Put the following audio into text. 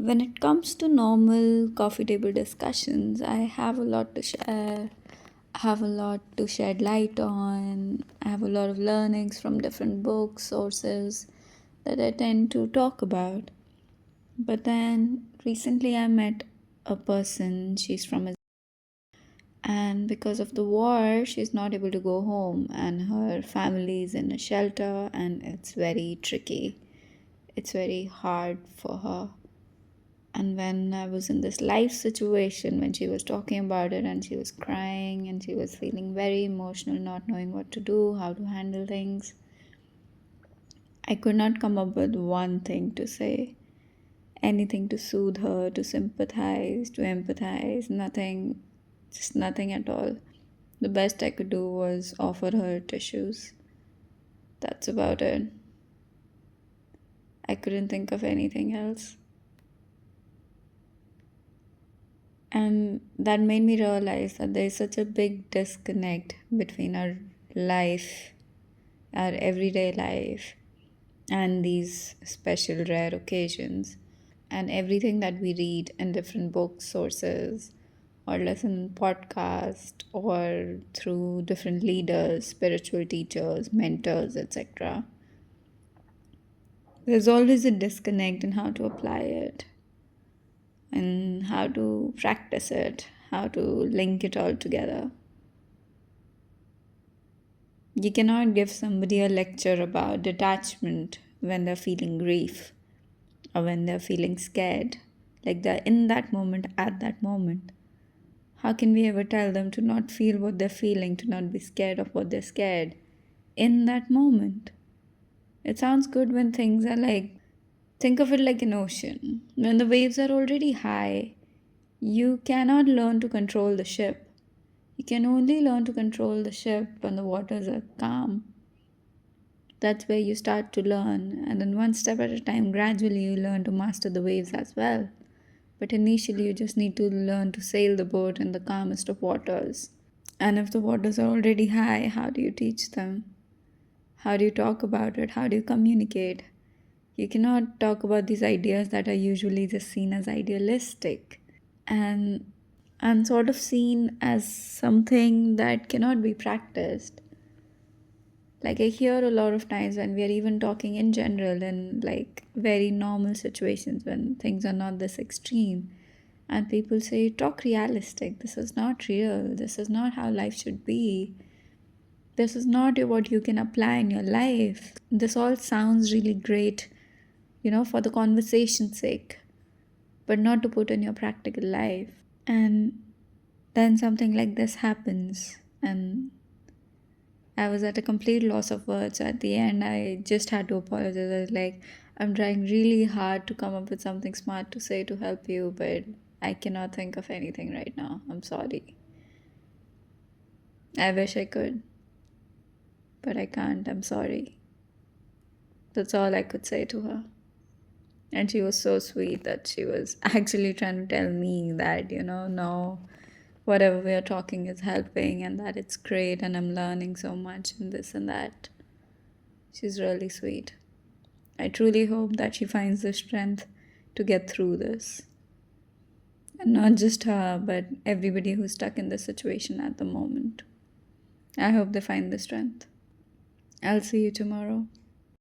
When it comes to normal coffee table discussions, I have a lot to share. I have a lot to shed light on. I have a lot of learnings from different books, sources that I tend to talk about. But then recently I met a person, she's from a and because of the war, she's not able to go home, and her family is in a shelter, and it's very tricky. It's very hard for her. And when I was in this life situation, when she was talking about it and she was crying and she was feeling very emotional, not knowing what to do, how to handle things, I could not come up with one thing to say, anything to soothe her, to sympathize, to empathize, nothing, just nothing at all. The best I could do was offer her tissues. That's about it. I couldn't think of anything else. And that made me realize that there is such a big disconnect between our life, our everyday life, and these special rare occasions, and everything that we read in different books, sources, or listen podcast, or through different leaders, spiritual teachers, mentors, etc. There's always a disconnect in how to apply it and how to practice it, how to link it all together. You cannot give somebody a lecture about detachment when they're feeling grief or when they're feeling scared, like they're in that moment, at that moment. How can we ever tell them to not feel what they're feeling, to not be scared of what they're scared in that moment? It sounds good when things are like, think of it like an ocean. When the waves are already high, you cannot learn to control the ship. You can only learn to control the ship when the waters are calm. That's where you start to learn, and then one step at a time, gradually you learn to master the waves as well. But initially, you just need to learn to sail the boat in the calmest of waters. And if the waters are already high, how do you teach them? How do you talk about it? How do you communicate? You cannot talk about these ideas that are usually just seen as idealistic and sort of seen as something that cannot be practiced. Like I hear a lot of times when we are even talking in general in like very normal situations when things are not this extreme, and people say, talk realistic, this is not real, this is not how life should be, this is not what you can apply in your life. This all sounds really great, for the conversation's sake, but not to put in your practical life. And then something like this happens, and I was at a complete loss of words. At the end, I just had to apologize. I was like, I'm trying really hard to come up with something smart to say to help you, but I cannot think of anything right now. I'm sorry. I wish I could, but I can't. I'm sorry. That's all I could say to her. And she was so sweet that she was actually trying to tell me that, no, whatever we are talking is helping and that it's great and I'm learning so much and this and that. She's really sweet. I truly hope that she finds the strength to get through this. And not just her, but everybody who's stuck in this situation at the moment. I hope they find the strength. I'll see you tomorrow.